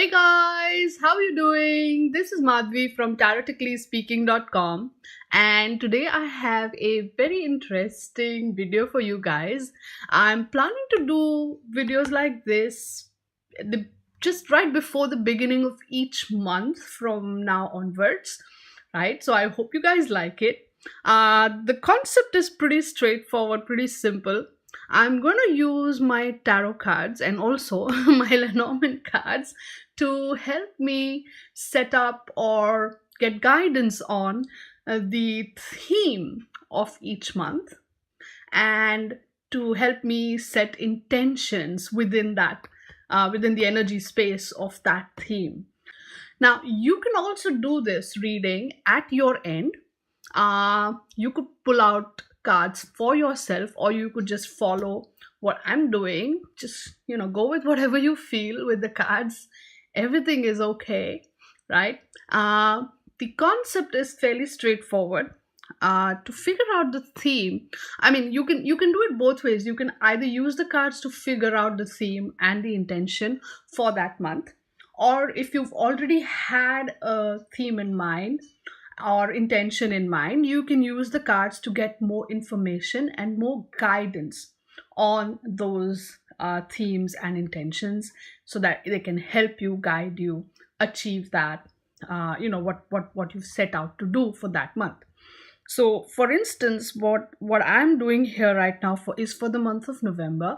Hey guys, how are you doing? This is Madhvi from TaroticallySpeaking.com, and today I have a very interesting video for you guys. I'm planning to do videos like this just right before the beginning of each month from now onwards, right? So I hope you guys like it. The concept is pretty straightforward, pretty simple. I'm going to use my tarot cards and also my Lenormand cards to help me set up or get guidance on the theme of each month and to help me set intentions within that within the energy space of that theme. Now you can also do this reading at your end. You could pull out cards for yourself, or you could just follow what I'm doing. Just go with whatever you feel with the cards. Everything is okay, right? The concept is fairly straightforward. To figure out the theme, I mean, you can do it both ways. You can either use the cards to figure out the theme and the intention for that month, or if you've already had a theme in mind or intention in mind, you can use the cards to get more information and more guidance on those themes and intentions, so that they can help you, guide you, achieve that what you've set out to do for that month. So for instance, what I'm doing here right now for the month of November.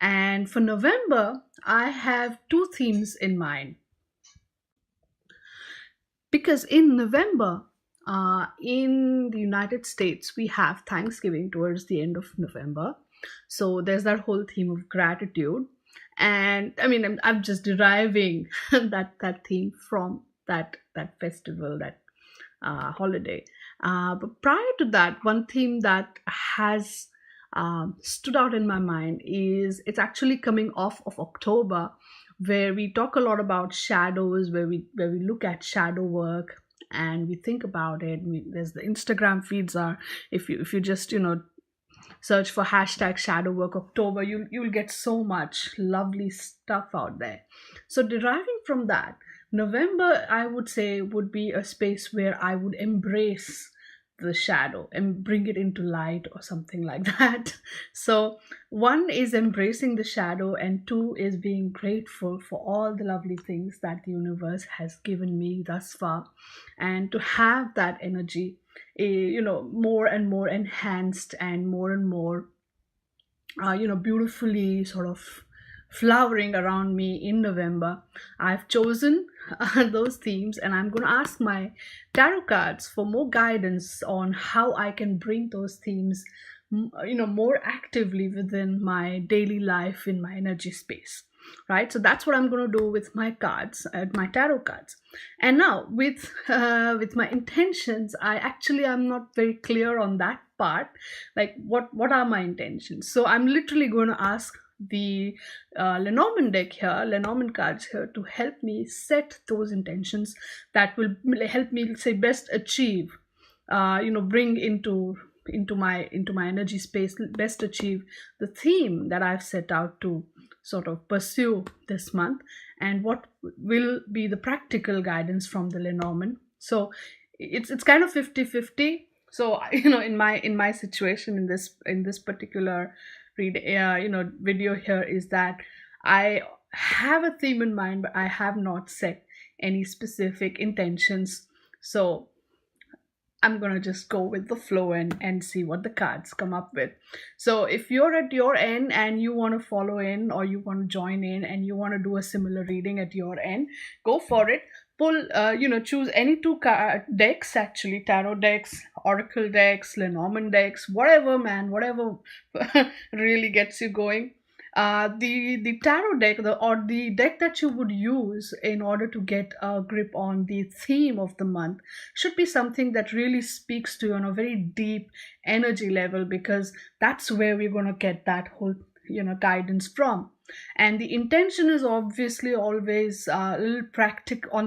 And for November, I have two themes in mind, because in November, in the United States, we have Thanksgiving towards the end of November. So there's that whole theme of gratitude, and I mean, I'm just deriving that theme from that festival, that holiday. But prior to that, one theme that has stood out in my mind is it's actually coming off of October, where we talk a lot about shadows, where we look at shadow work and we think about it. There's the Instagram feeds are, if you just search for hashtag shadow work October, you'll get so much lovely stuff out there. So deriving from that, November, I would say, would be a space where I would embrace the shadow and bring it into light or something like that. So one is embracing the shadow, and two is being grateful for all the lovely things that the universe has given me thus far, and to have that energy more and more enhanced and more beautifully sort of flowering around me in November. I've chosen those themes, and I'm going to ask my tarot cards for more guidance on how I can bring those themes more actively within my daily life, in my energy space, right? So that's what I'm going to do with my cards, my tarot cards. And now with my intentions, I'm not very clear on that part, like what are my intentions. So I'm literally going to ask the Lenormand cards here, to help me set those intentions that will help me, say, best achieve, bring into my energy space, best achieve the theme that I've set out to sort of pursue this month, and what will be the practical guidance from the Lenormand. So it's kind of 50-50. So in my situation, in this particular video here, is that I have a theme in mind, but I have not set any specific intentions. So I'm gonna just go with the flow and see what the cards come up with. So if you're at your end and you want to follow in, or you want to join in and you want to do a similar reading at your end, go for it. Pull, choose any two decks, actually, tarot decks, oracle decks, Lenormand decks, whatever, man, whatever really gets you going. The tarot deck, or the deck that you would use in order to get a grip on the theme of the month, should be something that really speaks to you on a very deep energy level, because that's where we're going to get that whole guidance from. And the intention is obviously always a little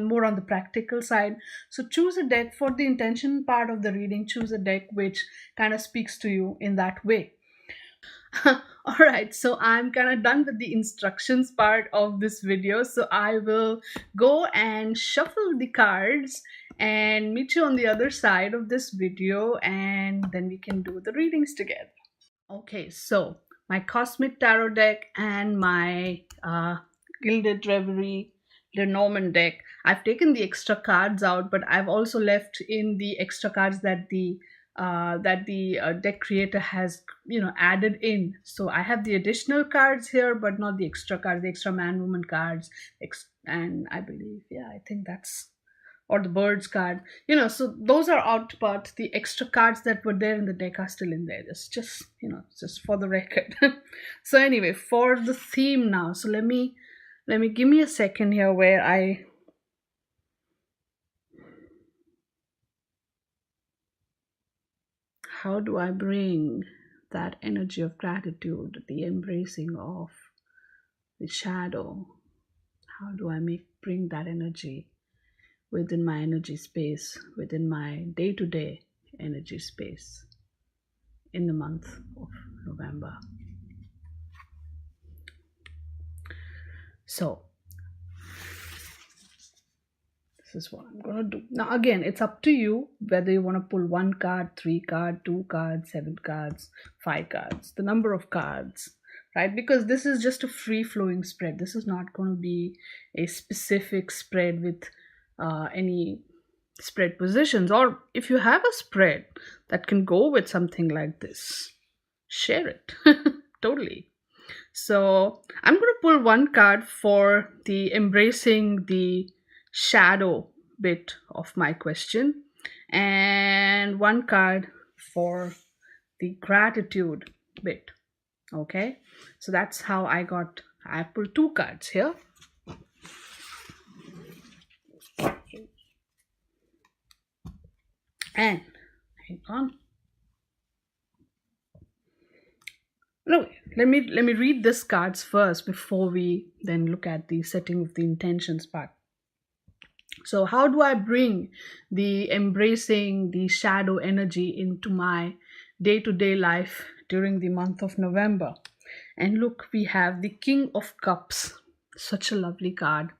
more on the practical side. So choose a deck for the intention part of the reading. Choose a deck which kind of speaks to you in that way. All right, so I'm kind of done with the instructions part of this video. So I will go and shuffle the cards and meet you on the other side of this video, and then we can do the readings together. Okay, so my Cosmic Tarot deck and my Gilded Reverie Lenormand deck. I've taken the extra cards out, but I've also left in the extra cards that the deck creator has added in. So I have the additional cards here, but not the extra cards, the extra man woman cards. And I believe, yeah, I think that's, or the birds card, so those are out, but the extra cards that were there in the deck are still in there. It's just for the record. So anyway, for the theme now, so let me give me a second here where how do I bring that energy of gratitude, the embracing of the shadow? How do I bring that energy within my energy space, within my day-to-day energy space in the month of November? So this is what I'm gonna do. Now again, it's up to you whether you want to pull 1 card, 3 card, 2 cards, 7 cards, 5 cards, the number of cards, right? Because this is just a free-flowing spread. This is not going to be a specific spread with any spread positions. Or if you have a spread that can go with something like this, share it. Totally. So I'm going to pull 1 card for the embracing the shadow bit of my question, and 1 card for the gratitude bit. Okay, so that's how I pulled 2 cards here. And hang on. No, let me read these cards first before we then look at the setting of the intentions part. So how do I bring the embracing the shadow energy into my day-to-day life during the month of November? And look, we have the King of Cups. Such a lovely card.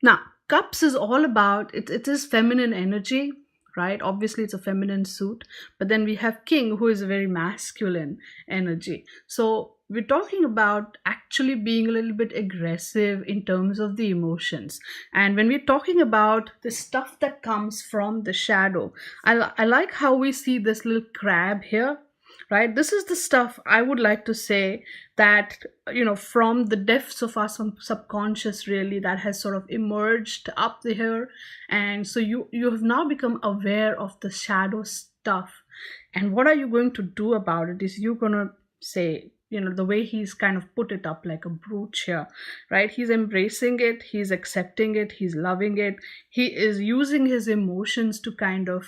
Now, Cups is all about, it is feminine energy, right? Obviously, it's a feminine suit. But then we have King, who is a very masculine energy. So we're talking about actually being a little bit aggressive in terms of the emotions. And when we're talking about the stuff that comes from the shadow, I like how we see this little crab here, right? This is the stuff I would like to say that, from the depths of our subconscious, really, that has sort of emerged up here. And so you have now become aware of the shadow stuff. And what are you going to do about it is you're going to say, the way he's kind of put it up like a brooch here, right? He's embracing it, he's accepting it, he's loving it. He is using his emotions to kind of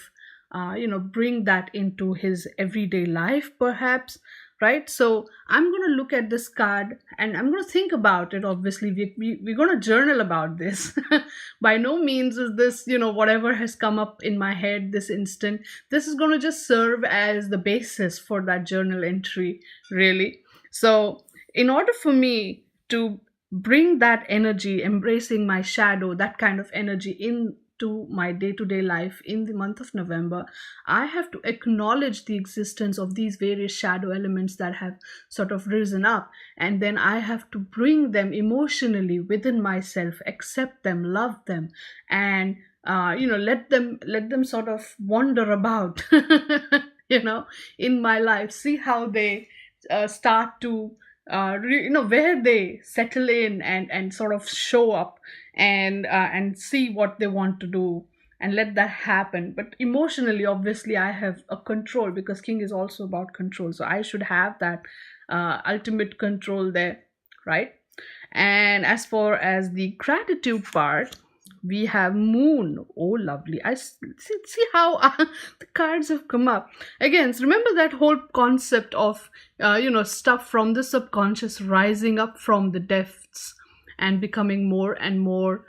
bring that into his everyday life, perhaps, right? So I'm going to look at this card and I'm going to think about it. Obviously, we're going to journal about this. By no means is this, whatever has come up in my head this instant. This is going to just serve as the basis for that journal entry, really. So in order for me to bring that energy, embracing my shadow, that kind of energy into my day-to-day life in the month of November, I have to acknowledge the existence of these various shadow elements that have sort of risen up, and then I have to bring them emotionally within myself, accept them, love them, and let them sort of wander about in my life, see how they start to where they settle in and sort of show up and see what they want to do and let that happen. But emotionally, obviously, I have a control, because King is also about control, so I should have that ultimate control there, right? And as far as the gratitude part, we have Moon. Oh, lovely. I see how the cards have come up again. So remember that whole concept of stuff from the subconscious rising up from the depths and becoming more and more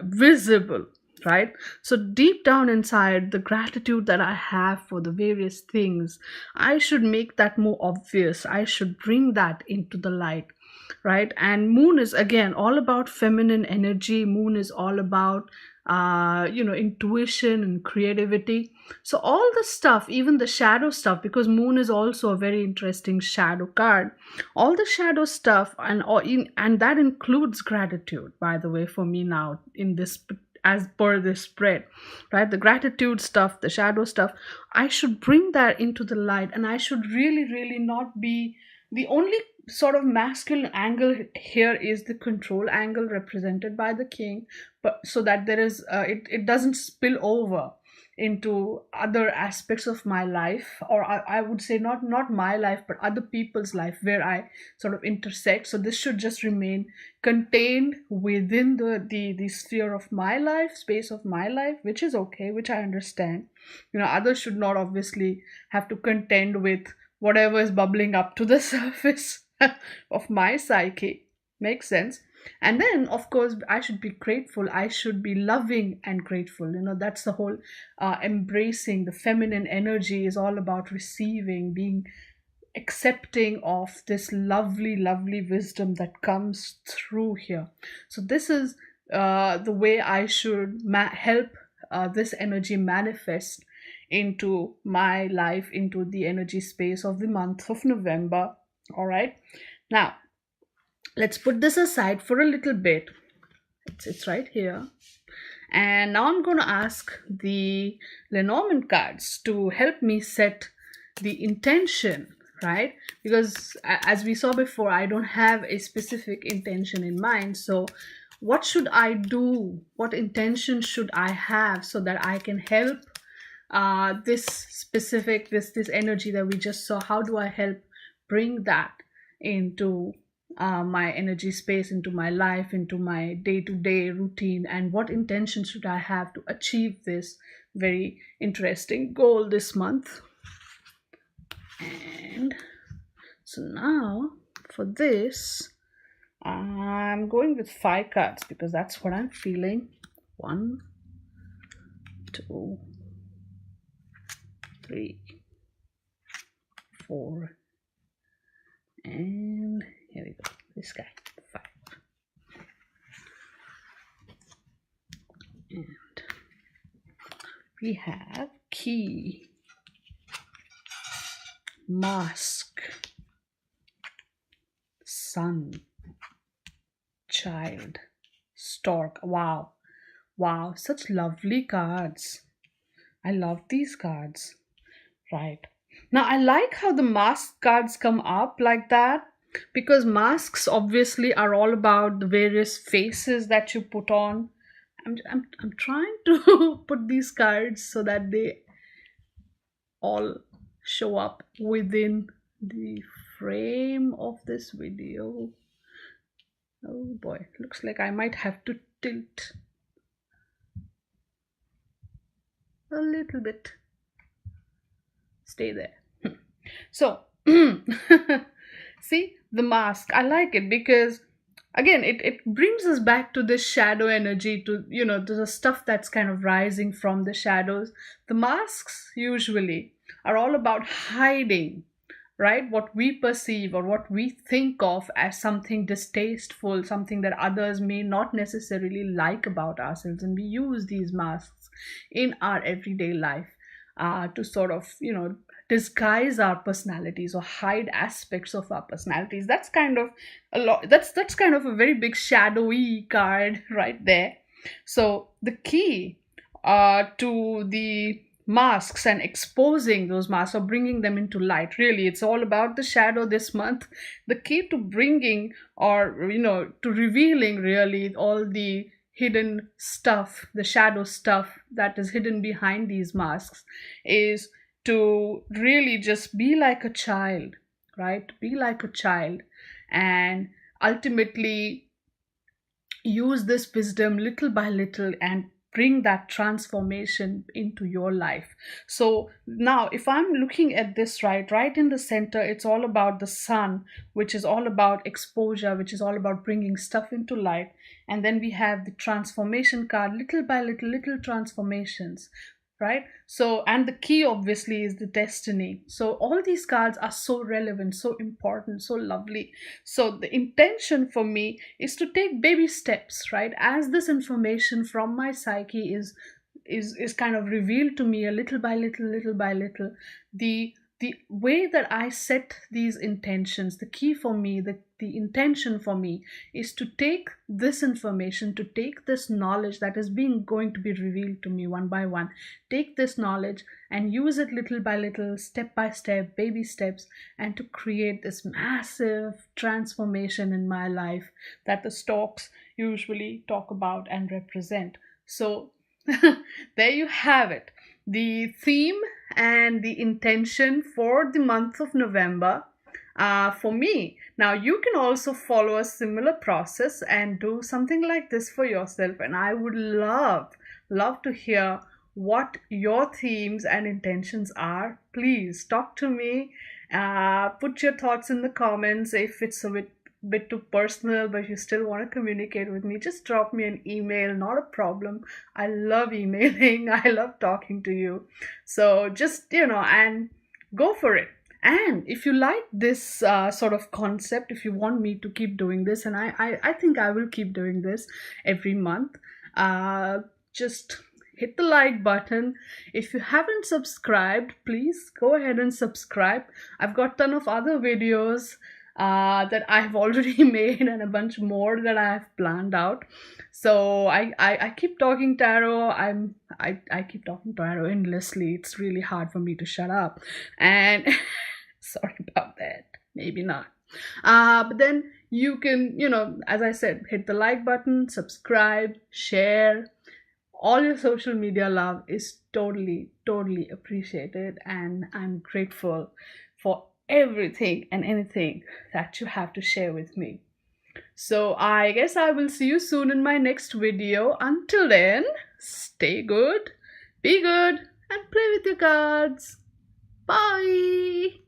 visible, right? So deep down inside, the gratitude that I have for the various things, I should make that more obvious. I should bring that into the light, right? And moon is again all about feminine energy. Moon is all about intuition and creativity. So all the stuff, even the shadow stuff, because moon is also a very interesting shadow card, all the shadow stuff, and that includes gratitude, by the way, for me now in this, as per this spread, right? The gratitude stuff, the shadow stuff, I should bring that into the light, and I should really, really not be the only sort of masculine angle here is the control angle represented by the king, but so that there is it doesn't spill over into other aspects of my life, or I would say not my life but other people's life where I sort of intersect. So this should just remain contained within the sphere of my life, space of my life, which is okay, which I understand. Others should not obviously have to contend with whatever is bubbling up to the surface of my psyche. Makes sense. And then of course I should be grateful, I should be loving and grateful. That's the whole embracing the feminine energy is all about receiving, being accepting of this lovely, lovely wisdom that comes through here. So this is the way I should help this energy manifest into my life, into the energy space of the month of November. All right, now let's put this aside for a little bit. It's right here. And now I'm going to ask the Lenormand cards to help me set the intention, right? Because as we saw before, I don't have a specific intention in mind. So what should I do? What intention should I have so that I can help this specific, this energy that we just saw? How do I help bring that into my energy space, into my life, into my day-to-day routine, and what intention should I have to achieve this very interesting goal this month? And so now for this, I'm going with 5 cards because that's what I'm feeling. 1, 2, 3, 4, and here we go, this guy, 5. And we have key, mask, sun, child, stork. Wow, such lovely cards. I love these cards. Right. Now I like how the mask cards come up like that, because masks obviously are all about the various faces that you put on. I'm trying to put these cards so that they all show up within the frame of this video. Oh boy, looks like I might have to tilt a little bit. Stay there. So see the mask, I like it because again it brings us back to this shadow energy, to to the stuff that's kind of rising from the shadows. The masks usually are all about hiding, right, what we perceive or what we think of as something distasteful, something that others may not necessarily like about ourselves, and we use these masks in our everyday life to sort of disguise our personalities or hide aspects of our personalities. That's kind of a lot, that's kind of a very big shadowy card right there. So the key to the masks and exposing those masks or bringing them into light, really it's all about the shadow this month. The key to bringing, or to revealing really all the hidden stuff, the shadow stuff that is hidden behind these masks, is to really just be like a child, right? Be like a child, and ultimately use this wisdom little by little and bring that transformation into your life. So now if I'm looking at this, right in the center, it's all about the sun, which is all about exposure, which is all about bringing stuff into light. And then we have the transformation card, little by little, little transformations, right? So, and the key obviously is the destiny. So all these cards are so relevant, so important, so lovely. So the intention for me is to take baby steps, right? As this information from my psyche is kind of revealed to me a little by little, little by little. The way that I set these intentions, the key for me, the intention for me is to take this information, to take this knowledge that is being going to be revealed to me one by one, take this knowledge and use it little by little, step by step, baby steps, and to create this massive transformation in my life that the stalks usually talk about and represent. So there you have it, the theme and the intention for the month of November for me. Now you can also follow a similar process and do something like this for yourself, and I would love to hear what your themes and intentions are. Please talk to me, put your thoughts in the comments. If it's a bit too personal but you still want to communicate with me, just drop me an email, not a problem. I love emailing. I love talking to you. So just, and go for it. And if you like this sort of concept, if you want me to keep doing this, and I think I will keep doing this every month, just hit the like button. If you haven't subscribed, please go ahead and subscribe. I've got a ton of other videos that I've already made, and a bunch more that I have planned out. So I keep talking tarot. I keep talking tarot endlessly. It's really hard for me to shut up. And sorry about that. Maybe not. But then you can, as I said, hit the like button, subscribe, share. All your social media love is totally, totally appreciated, and I'm grateful for everything and anything that you have to share with me. So I guess I will see you soon in my next video. Until then, stay good, be good, and play with your cards. Bye.